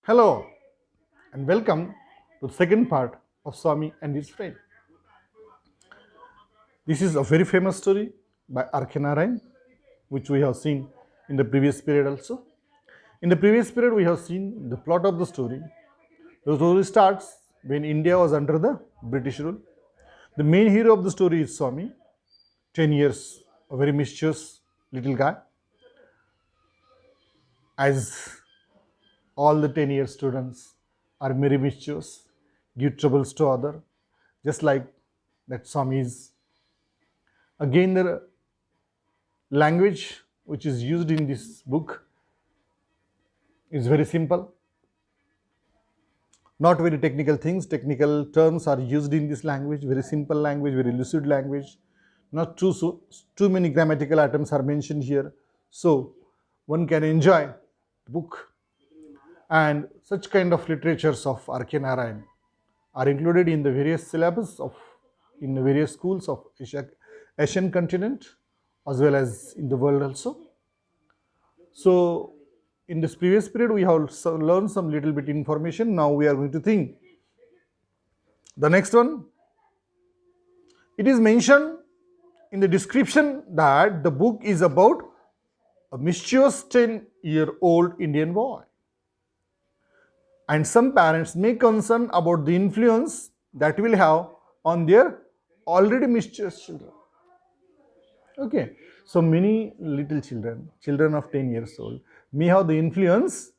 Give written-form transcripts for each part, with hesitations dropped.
Hello and welcome to the second part of Swami and his friend. This is a very famous story by R.K. Narayan, which we have seen in the previous period also. In the previous period, we have seen the plot of the story. The story starts when India was under the British rule. The main hero of the story is Swami, 10 years, a very mischievous little guy. As all the 10-year students are very mischievous, give troubles to other, just like that Swami is. Again, the language which is used in this book is very simple. Not very technical things, technical terms are used in this language, very simple language, very lucid language. Not too many grammatical items are mentioned here. So one can enjoy the book. And such kind of literatures of R.K. Narayan are included in the various syllabus in the various schools of Asian continent as well as in the world also. So in this previous period, we have learned some little bit information. Now we are going to think. The next one, it is mentioned in the description that the book is about a mischievous 10-year-old Indian boy. And some parents may concern about the influence that will have on their already mischievous children. Okay, so many little children of 10 years old, may have the influence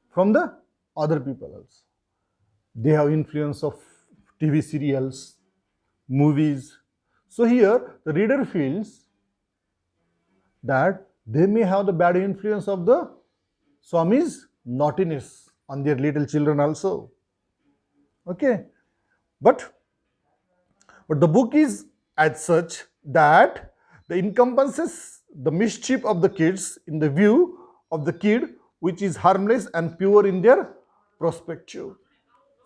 from the other people also. They have influence of TV serials, movies. So here the reader feels that they may have the bad influence of the Swami's naughtiness on their little children also. Okay, but the book is as such that the encompasses the mischief of the kids in the view of the kid, which is harmless and pure in their perspective.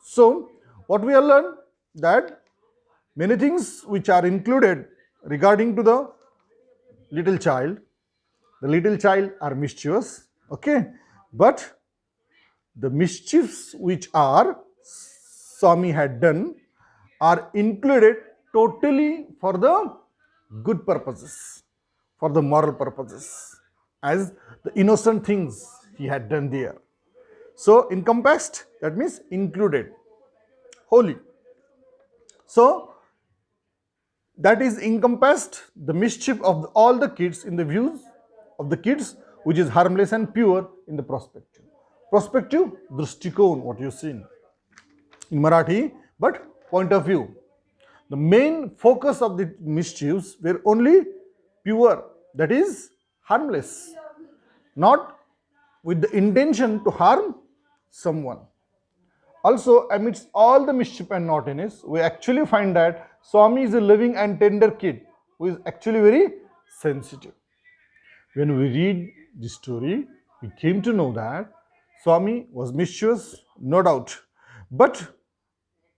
So what we have learned, that many things which are included regarding to the little child are mischievous, okay, but the mischiefs which are Swami had done are included totally for the good purposes, for the moral purposes, as the innocent things he had done there. So encompassed, that means included, holy. So that is encompassed the mischief of all the kids in the views of the kids, which is harmless and pure in the perspective. Perspective, drishtikon, what you see in Marathi, but point of view. The main focus of the mischiefs were only pure, that is harmless, not with the intention to harm someone. Also, amidst all the mischief and naughtiness, we actually find that Swami is a loving and tender kid who is actually very sensitive. When we read the story, we came to know that Swami was mischievous, no doubt, but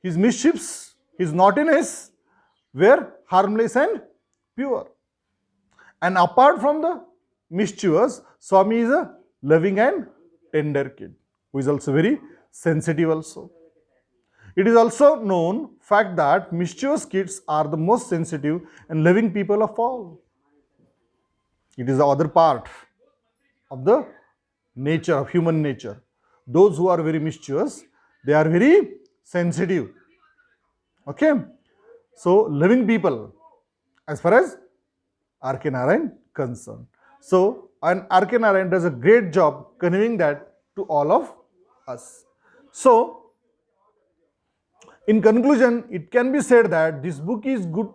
his mischiefs, his naughtiness were harmless and pure. And apart from the mischievous, Swami is a loving and tender kid who is also very sensitive also. It is also known fact that mischievous kids are the most sensitive and loving people of all. It is the other part of the nature of human nature. Those who are very mischievous, they are very sensitive. Okay, so loving people as far as R.K. Narayan concerned. So, and R.K. Narayan does a great job conveying that to all of us. So, in conclusion, it can be said that this book is good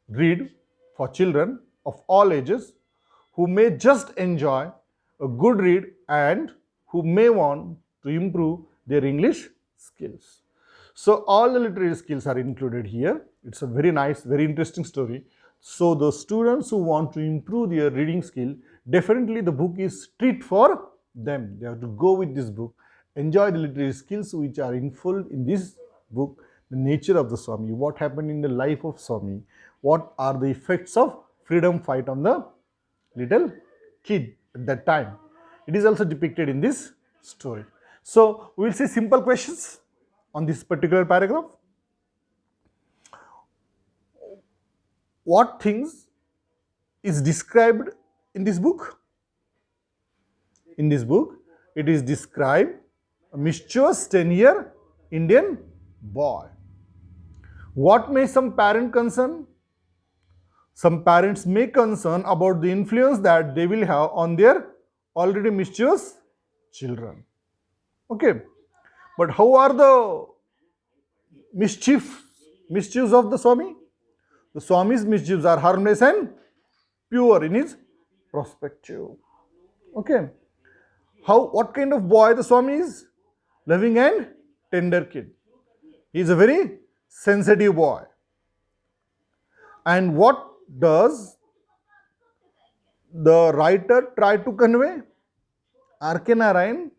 read for children of all ages who may just enjoy a good read and who may want to improve their English skills. So all the literary skills are included here. It's a very nice, very interesting story. So the students who want to improve their reading skill, definitely the book is treat for them. They have to go with this book, enjoy the literary skills which are in full in this book, the nature of the Swami, what happened in the life of Swami, what are the effects of freedom fight on the little kid at that time. It is also depicted in this story. So we will see simple questions on this particular paragraph. What things is described in this book? In this book, it is described a mischievous 10-year Indian boy. What may some parent concern? Some parents may concern about the influence that they will have on their already mischievous children. Okay, but how are the mischiefs of the Swami? The Swami's mischiefs are harmless and pure in his perspective. Okay, what kind of boy the Swami is? Loving and tender kid. He is a very sensitive boy. And what does the writer try to convey? R.K. Narayan.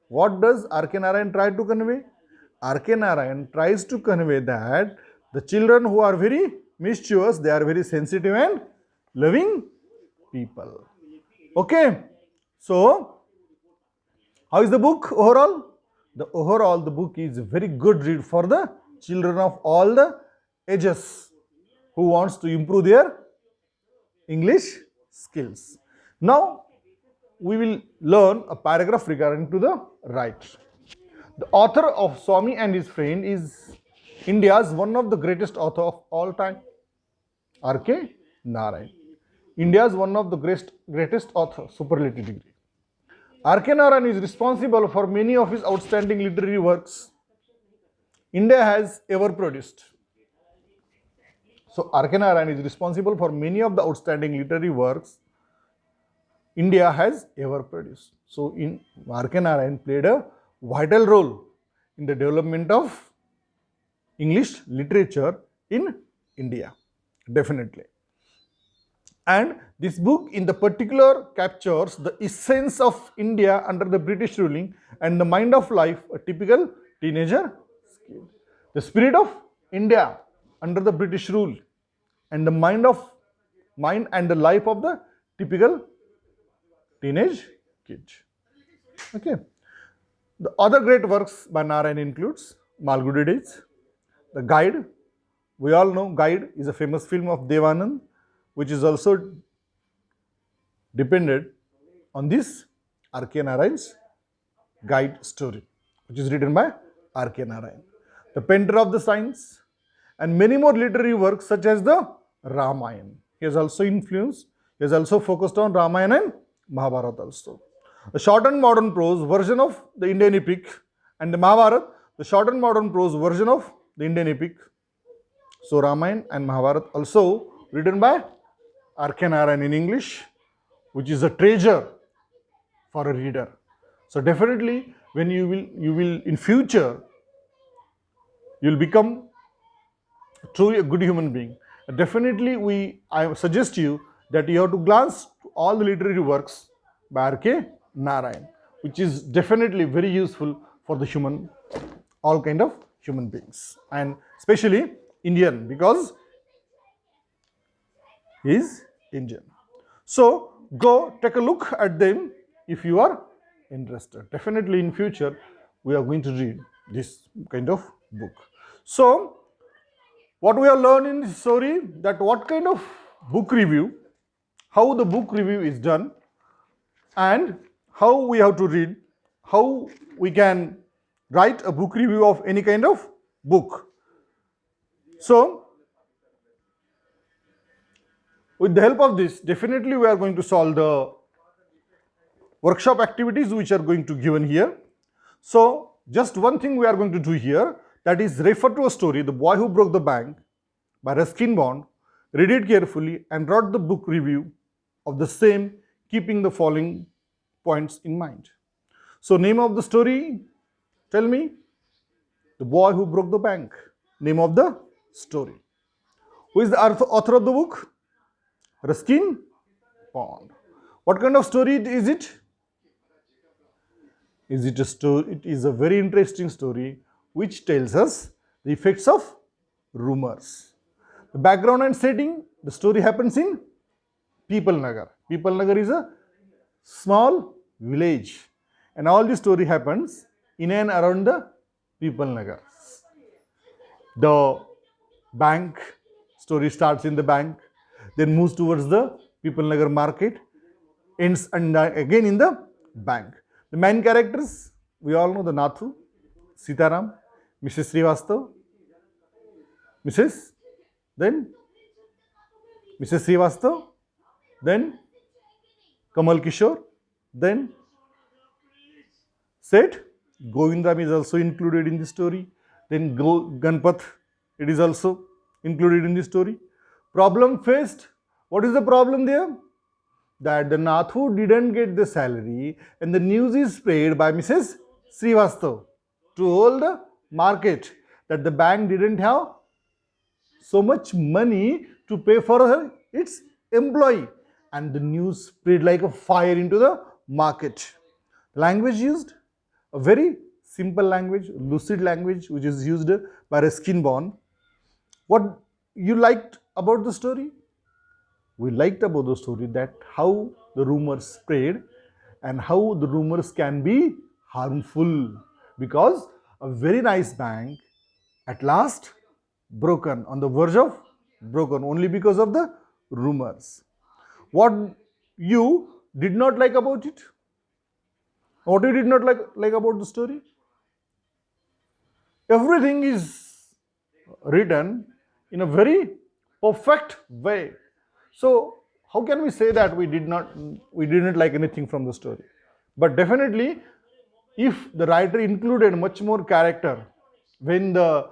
What does R.K. Narayan try to convey? R.K. Narayan tries to convey that the children who are very mischievous, they are very sensitive and loving people. Okay. So, how is the book overall? The book is a very good read for the children of all the ages who wants to improve their English skills. Now, we will learn a paragraph regarding to the right. The author of Swami and his friend is India's one of the greatest author of all time, R.K. Narayan. India's one of the greatest author, superlative degree. R.K. Narayan is responsible for many of his outstanding literary works India has ever produced. So, R.K. Narayan is responsible for many of the outstanding literary works India has ever produced. So, R.K. Narayan played a vital role in the development of English literature in India, definitely. And this book in the particular captures the essence of India under the British ruling and the mind of life, a typical teenager skill. The spirit of India under the British rule and the mind and the life of the typical teenage kid. Okay. The other great works by Narayan includes Malgudi Days, The Guide. We all know Guide is a famous film of Devanand, which is also depended on this R.K. Narayan's Guide story, which is written by R.K. Narayan. The Painter of the Signs, and many more literary works such as the Ramayana. He has also influenced, he has also focused on Ramayana and Mahabharata also. A shortened modern prose version of the Indian epic, and the Mahabharata, the shortened modern prose version of the Indian epic. So Ramayana and Mahabharata also written by R.K. Narayan in English, which is a treasure for a reader. So definitely when you will in future, you will become truly a good human being. Definitely I suggest you that you have to glance to all the literary works by R.K. Narayan, which is definitely very useful for the all kind of human beings, and especially Indian, because he is Indian. So go take a look at them if you are interested. Definitely in future we are going to read this kind of book. So what we have learned in this story, that what kind of book review, how the book review is done, and how we have to read, how we can write a book review of any kind of book. So with the help of this, definitely we are going to solve the workshop activities which are going to given here. So just one thing we are going to do here, that is refer to a story, The Boy Who Broke the Bank by Ruskin Bond, read it carefully and write the book review of the same, keeping the following points in mind. So name of the story, tell me. The Boy Who Broke the Bank, name of the story. Who is the author of the book? Ruskin Bond. What kind of story is it? Is it a story? It is a very interesting story which tells us the effects of rumors. The background and setting, the story happens in People Nagar. People Nagar is a small village, and all the story happens in and around the People Nagar. The bank story starts in the bank, then moves towards the People Nagar market, ends and again in the bank. The main characters, we all know the Nathu, Sitaram, Mrs. Srivastav, Mrs. Then Mrs. Srivastav, then Kamal Kishore, then Seth Govindram is also included in the story. Then Ganpat, it is also included in the story. Problem faced. What is the problem there? That the Nathu didn't get the salary and the news is spread by Mrs. Srivastav to all the market that the bank didn't have so much money to pay for her, its employee, and the news spread like a fire into the market. Language used, a very simple language, lucid language, which is used by Ruskin Bond. What you liked about the story? We liked about the story that how the rumors spread and how the rumors can be harmful, because a very nice bank at last broken, on the verge of broken, only because of the rumors. What you did not like about it? What you did not like about the story? Everything is written in a very perfect way. So how can we say that we didn't like anything from the story? But definitely, if the writer included much more character when the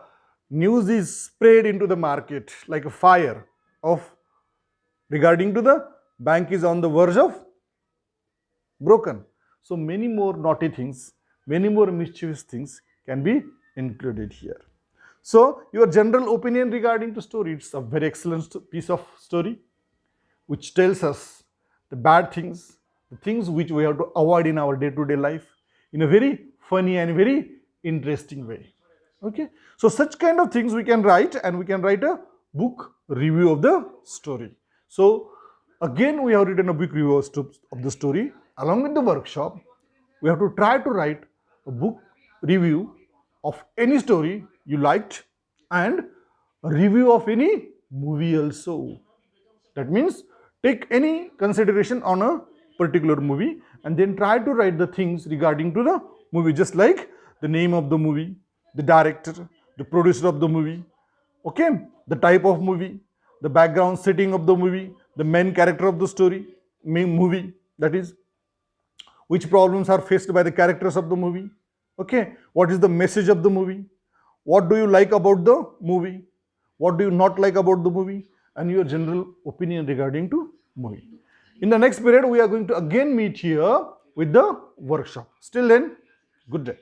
news is spread into the market like a fire of regarding to the bank is on the verge of broken. So many more naughty things, many more mischievous things can be included here. So your general opinion regarding the story, it's a very excellent piece of story which tells us the bad things, the things which we have to avoid in our day-to-day life in a very funny and very interesting way. Okay, so such kind of things we can write, and we can write a book review of the story. So again, we have written a book review of the story. Along with the workshop, we have to try to write a book review of any story you liked and a review of any movie also. That means take any consideration on a particular movie and then try to write the things regarding to the movie, just like the name of the movie, the director, the producer of the movie, okay, the type of movie, the background setting of the movie, the main character of the story, movie, that is, which problems are faced by the characters of the movie, okay, what is the message of the movie, what do you like about the movie, what do you not like about the movie, and your general opinion regarding to movie. In the next period, we are going to again meet here with the workshop. Still then, good day.